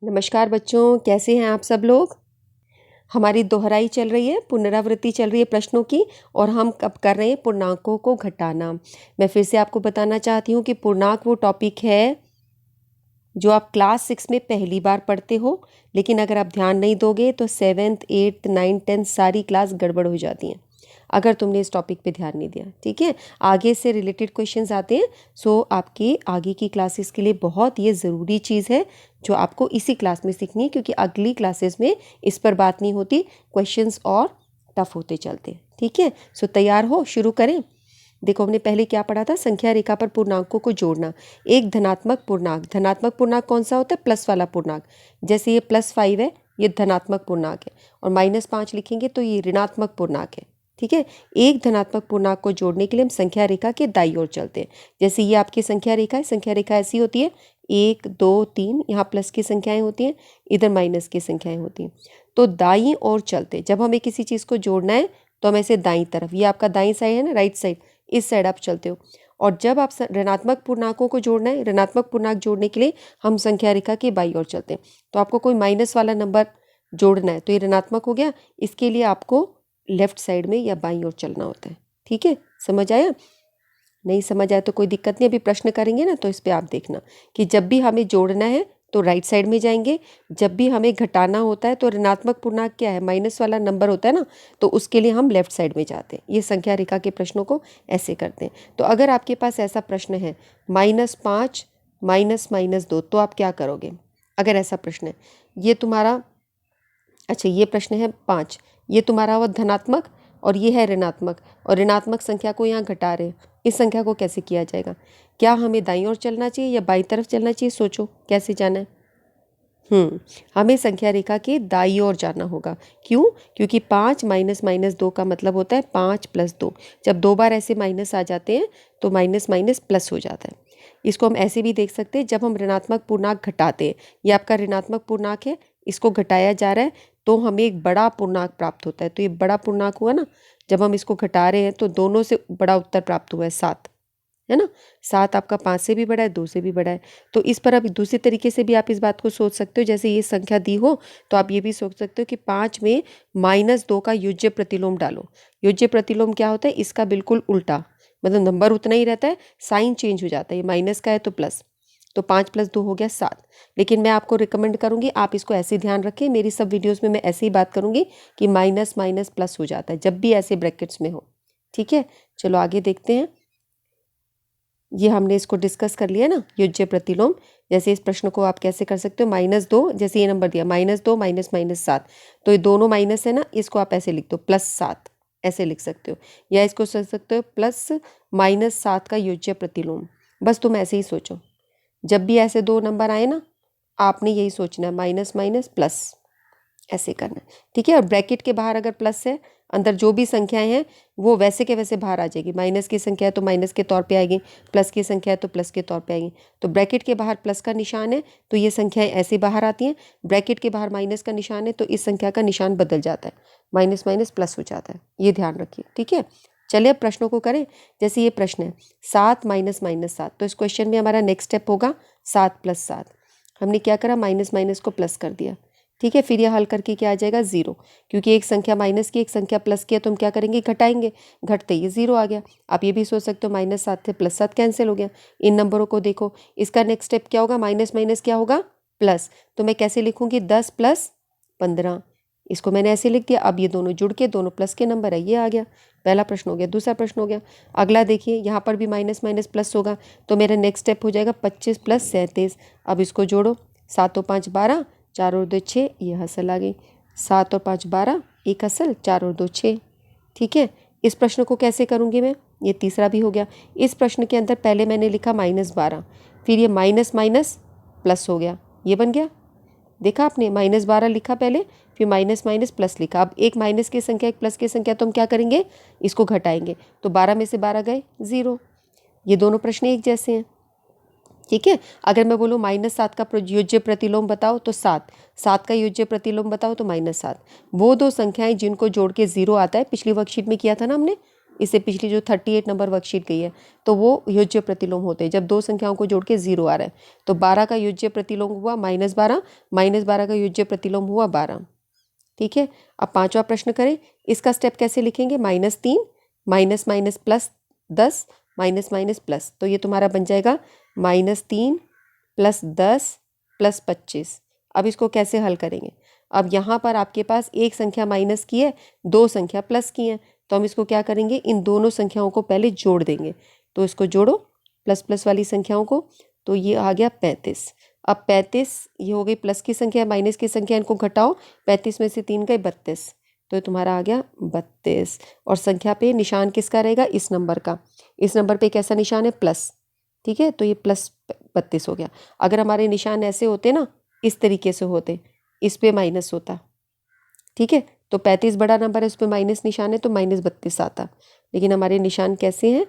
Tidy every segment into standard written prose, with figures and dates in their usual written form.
नमस्कार बच्चों, कैसे हैं आप सब लोग। हमारी दोहराई चल रही है, पुनरावृत्ति चल रही है प्रश्नों की, और हम अब कर रहे हैं पूर्णांकों को घटाना। मैं फिर से आपको बताना चाहती हूँ कि पूर्णांक वो टॉपिक है जो आप क्लास 6 में पहली बार पढ़ते हो, लेकिन अगर आप ध्यान नहीं दोगे तो 7th 8th 9th 10th सारी क्लास गड़बड़ हो जाती हैं अगर तुमने इस टॉपिक पे ध्यान नहीं दिया। ठीक है, आगे से रिलेटेड क्वेश्चंस आते हैं। सो आपके आगे की क्लासेस के लिए बहुत ये ज़रूरी चीज़ है जो आपको इसी क्लास में सीखनी है, क्योंकि अगली क्लासेस में इस पर बात नहीं होती, क्वेश्चंस और टफ होते चलते हैं। ठीक है, सो तैयार हो, शुरू करें। देखो, हमने पहले क्या पढ़ा था, संख्या रेखा पर पूर्णांकों को जोड़ना। एक धनात्मक पूर्णांक कौन सा होता है? प्लस वाला पूर्णांक। जैसे ये +5 है, ये धनात्मक पूर्णांक है, और -5 लिखेंगे तो ये ऋणात्मक पूर्णांक है। ठीक है, एक धनात्मक पूर्णांक को जोड़ने के लिए हम संख्या रेखा के दाईं ओर चलते हैं। जैसे ये आपकी संख्या रेखा है, संख्या रेखा ऐसी होती है 1 2 3, यहाँ प्लस की संख्याएं होती हैं, इधर माइनस की संख्याएं होती हैं। तो दाईं ओर चलते, जब हमें किसी चीज़ को जोड़ना है तो हम ऐसे दाईं तरफ, ये आपका दाईं साइड है ना, राइट साइड, इस साइड आप चलते हो। और जब आप ऋणात्मक पूर्णांकों को जोड़ना है, ऋणात्मक पूर्णांक जोड़ने के लिए हम संख्या रेखा के बाईं ओर चलते हैं। तो आपको कोई माइनस वाला नंबर जोड़ना है तो ये ऋणात्मक हो गया, इसके लिए आपको लेफ्ट साइड में या बाईं ओर चलना होता है। ठीक है, समझ आया? नहीं समझ आया तो कोई दिक्कत नहीं, अभी प्रश्न करेंगे ना तो इस पर आप देखना कि जब भी हमें जोड़ना है तो राइट साइड में जाएंगे, जब भी हमें घटाना होता है तो ऋणात्मक पूर्णांक क्या है, माइनस वाला नंबर होता है ना, तो उसके लिए हम लेफ्ट साइड में जाते हैं। ये संख्या रेखा के प्रश्नों को ऐसे करते हैं। तो अगर आपके पास ऐसा प्रश्न है -5 -2, तो आप क्या करोगे? अगर ऐसा प्रश्न है, ये तुम्हारा, अच्छा ये प्रश्न है 5, ये तुम्हारा हुआ धनात्मक और ये है ऋणात्मक, और ऋणात्मक संख्या को यहाँ घटा रहे हैं, इस संख्या को कैसे किया जाएगा? क्या हमें दाईं ओर चलना चाहिए या बाईं तरफ चलना चाहिए? सोचो कैसे जाना है। हमें संख्या रेखा के दाईं ओर जाना होगा। क्यों? क्योंकि 5 माइनस 2 का मतलब होता है 5 + 2। जब दो बार ऐसे माइनस आ जाते हैं तो माइनस माइनस प्लस हो जाता है। इसको हम ऐसे भी देख सकते हैं, जब हम ऋणात्मक पूर्णांक घटाते हैं, ये आपका ऋणात्मक पूर्णांक है, इसको घटाया जा रहा है तो हमें एक बड़ा पूर्णांक प्राप्त होता है। तो ये बड़ा पूर्णांक हुआ ना, जब हम इसको घटा रहे हैं तो दोनों से बड़ा उत्तर प्राप्त हुआ है 7, है ना। 7 आपका 5 से भी बड़ा है, 2 से भी बड़ा है। तो इस पर अब दूसरे तरीके से भी आप इस बात को सोच सकते हो, जैसे ये संख्या दी हो तो आप ये भी सोच सकते हो कि 5 में -2 का युज्य प्रतिलोम डालो। युज्य प्रतिलोम क्या होता है? इसका बिल्कुल उल्टा, मतलब नंबर उतना ही रहता है, साइन चेंज हो जाता है। ये माइनस का है तो प्लस, तो 5 + 2 हो गया 7। लेकिन मैं आपको रिकमेंड करूंगी आप इसको ऐसे ध्यान रखें, मेरी सब वीडियोस में मैं ऐसे ही बात करूंगी कि माइनस माइनस प्लस हो जाता है जब भी ऐसे ब्रैकेट्स में हो। ठीक है, चलो आगे देखते हैं। ये हमने इसको डिस्कस कर लिया ना, युज्य प्रतिलोम। जैसे इस प्रश्न को आप कैसे कर सकते हो, -2, जैसे ये नंबर दिया -2 -7, तो ये दोनों माइनस है ना, इसको आप ऐसे लिख दो +7, ऐसे लिख सकते हो, या इसको सोच सकते हो +-7 का युज्य प्रतिलोम। बस तुम ऐसे ही सोचो, जब भी ऐसे दो नंबर आए ना, आपने यही सोचना है, माइनस माइनस प्लस, ऐसे करना है। ठीक है, और ब्रैकेट के बाहर अगर प्लस है, अंदर जो भी संख्याएं हैं वो वैसे के वैसे बाहर आ जाएगी। माइनस की संख्या है तो माइनस के तौर पे आएगी, प्लस की संख्या है तो प्लस के तौर पे आएगी। तो ब्रैकेट के बाहर प्लस का निशान है तो ये संख्याएं ऐसे बाहर आती हैं, ब्रैकेट के बाहर माइनस का निशान है तो इस संख्या का निशान बदल जाता है, माइनस माइनस प्लस हो जाता है। ये ध्यान रखिए। ठीक है, चलिए अब प्रश्नों को करें। जैसे ये प्रश्न है 7 -7, तो इस क्वेश्चन में हमारा नेक्स्ट स्टेप होगा 7 + 7। हमने क्या करा, माइनस माइनस को प्लस कर दिया। ठीक है, फिर यह हल करके क्या आ जाएगा, 0, क्योंकि एक संख्या माइनस की एक संख्या प्लस की है तो हम क्या करेंगे, घटाएंगे, घटते ही 0 आ गया। आप ये भी सोच सकते हो -7 से +7 कैंसिल हो गया। इन नंबरों को देखो, इसका नेक्स्ट स्टेप क्या होगा, माइनस माइनस क्या होगा, प्लस। तो मैं कैसे लिखूंगी, 10 + 15, इसको मैंने ऐसे लिख दिया। अब ये दोनों जुड़ के दोनों प्लस के नंबर है, ये आ गया। पहला प्रश्न हो गया। दूसरा प्रश्न हो गया, अगला देखिए, यहाँ पर भी माइनस माइनस प्लस होगा तो मेरा नेक्स्ट स्टेप हो जाएगा 25 + 37। अब इसको जोड़ो, 7 और 5 12, 4 और 2 6, ये हसल आ गई। 7 और 5 12, एक हसल, 4 और 2 6। ठीक है, इस प्रश्न को कैसे करूँगी मैं, ये तीसरा भी हो गया। इस प्रश्न के अंदर पहले मैंने लिखा -12, फिर ये माइनस माइनस प्लस हो गया, ये बन गया। देखा आपने, -12 लिखा पहले, फिर माइनस माइनस प्लस लिखा। अब एक माइनस की संख्या एक प्लस की संख्या, तो हम क्या करेंगे, इसको घटाएंगे। तो 12 में से 12 गए, 0। ये दोनों प्रश्न एक जैसे हैं। ठीक है, अगर मैं बोलूँ -7 का युज्य प्रतिलोम बताओ तो 7, 7 का युज्य प्रतिलोम बताओ तो -7। वो दो संख्याएं जिनको जोड़ के 0 आता है, पिछली वर्कशीट में किया था ना हमने, इससे पिछली जो 38 नंबर वर्कशीट गई है, तो वो योज्य प्रतिलोम होते हैं जब दो संख्याओं को जोड़ के 0 आ रहा है। तो 12 का योज्य प्रतिलोम हुआ -12, -12 का योज्य प्रतिलोम हुआ 12। ठीक है, अब पांचवा प्रश्न करें। इसका स्टेप कैसे लिखेंगे? -3 minus minus plus 10 minus minus plus, तो ये तुम्हारा बन जाएगा -3 + 10 + 25। अब इसको कैसे हल करेंगे? अब यहाँ पर आपके पास एक संख्या माइनस की है, दो संख्या प्लस की है, तो हम इसको क्या करेंगे, इन दोनों संख्याओं को पहले जोड़ देंगे। तो इसको जोड़ो प्लस प्लस वाली संख्याओं को, तो ये आ गया 35। अब 35 ये हो गई प्लस की संख्या, माइनस की संख्या, इनको घटाओ, 35 में से 3 गए 32, तो ये तुम्हारा आ गया 32। और संख्या पे निशान किसका रहेगा? इस नंबर का। इस नंबर पे कैसा निशान है? प्लस। ठीक है, तो ये +32 हो गया। अगर हमारे निशान ऐसे होते ना, इस तरीके से होते, इस पे माइनस होता, ठीक है, तो 35 बड़ा नंबर है, उस पर माइनस निशान है, तो -32 आता। लेकिन हमारे निशान कैसे हैं?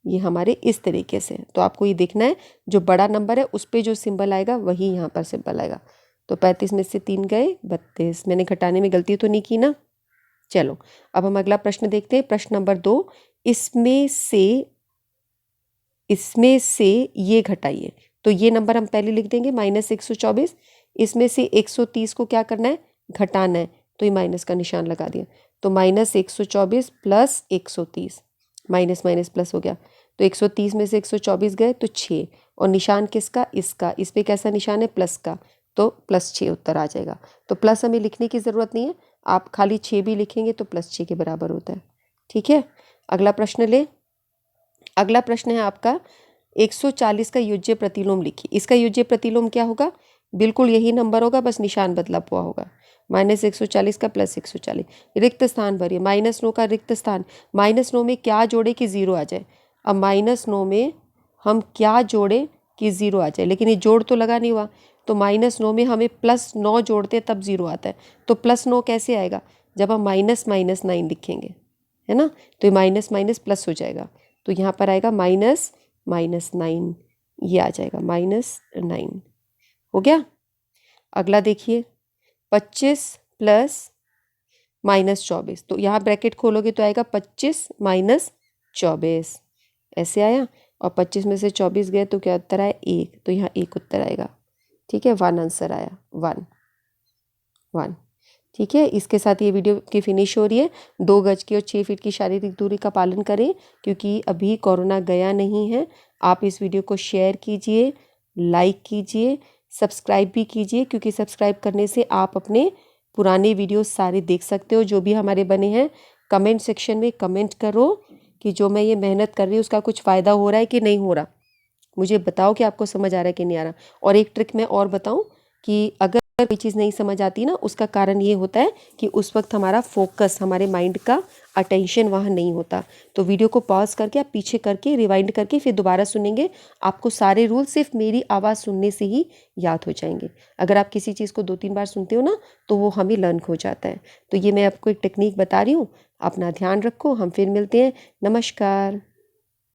ये हमारे इस तरीके से। तो आपको ये देखना है, जो बड़ा नंबर है उस पर जो सिंबल आएगा वही यहाँ पर सिंबल आएगा। तो 35 में से 3 गए 32। मैंने घटाने में गलती तो नहीं की ना? चलो, अब हम अगला प्रश्न देखते हैं। प्रश्न नंबर 2, इसमें से ये घटाइए। तो ये नंबर हम पहले लिख देंगे -124। इसमें से 130 को क्या करना है? घटाना है, तो ये माइनस का निशान लगा दिया। तो -124 + 130, माइनस माइनस प्लस हो गया। तो 130 में से 124 गए तो 6, और निशान किसका? इसका। इस पे कैसा निशान है? प्लस का, तो +6 उत्तर आ जाएगा। तो प्लस हमें लिखने की ज़रूरत नहीं है, आप खाली 6 भी लिखेंगे तो +6 के बराबर होता है। ठीक है, अगला प्रश्न ले। अगला प्रश्न है आपका 140 का योज्य प्रतिलोम लिखिए। इसका योज्य प्रतिलोम क्या होगा? बिल्कुल यही नंबर होगा, बस निशान बदला हुआ होगा। -140 का +140। रिक्त स्थान भरिए। -9 का रिक्त स्थान, -9 में क्या जोड़े कि 0 आ जाए? अब -9 में हम क्या जोड़े कि 0 आ जाए? लेकिन ये जोड़ तो लगा नहीं हुआ, तो -9 में हमें +9 जोड़ते तब 0 आता है। तो +9 कैसे आएगा? जब हम -9 लिखेंगे, है ना, तो ये माइनस माइनस प्लस हो जाएगा। तो यहाँ पर आएगा -9, ये आ जाएगा -9। हो गया। अगला देखिए, 25 + -24, तो यहाँ ब्रैकेट खोलोगे तो आएगा 25 - 24, ऐसे आया। और 25 में से 24 गए तो क्या उत्तर आया? 1, तो यहाँ 1 उत्तर आएगा। ठीक है, 1 आंसर आया, 1। ठीक है, इसके साथ ये वीडियो की फिनिश हो रही है। 2 गज की और 6 फीट की शारीरिक दूरी का पालन करें, क्योंकि अभी कोरोना गया नहीं है। आप इस वीडियो को शेयर कीजिए, लाइक कीजिए, सब्सक्राइब भी कीजिए, क्योंकि सब्सक्राइब करने से आप अपने पुराने वीडियो सारे देख सकते हो जो भी हमारे बने हैं। कमेंट सेक्शन में कमेंट करो कि जो मैं ये मेहनत कर रही हूँ उसका कुछ फ़ायदा हो रहा है कि नहीं हो रहा। मुझे बताओ कि आपको समझ आ रहा है कि नहीं आ रहा। और एक ट्रिक मैं और बताऊं कि अगर कोई चीज़ नहीं समझ आती ना, उसका कारण ये होता है कि उस वक्त हमारा फोकस, हमारे माइंड का अटेंशन वहाँ नहीं होता। तो वीडियो को पॉज करके आप पीछे करके रिवाइंड करके फिर दोबारा सुनेंगे, आपको सारे रूल सिर्फ मेरी आवाज़ सुनने से ही याद हो जाएंगे। अगर आप किसी चीज़ को 2-3 बार सुनते हो ना, तो वो हमें लर्न हो जाता है। तो ये मैं आपको एक टेक्निक बता रही हूँ, अपना ध्यान रखो। हम फिर मिलते हैं। नमस्कार।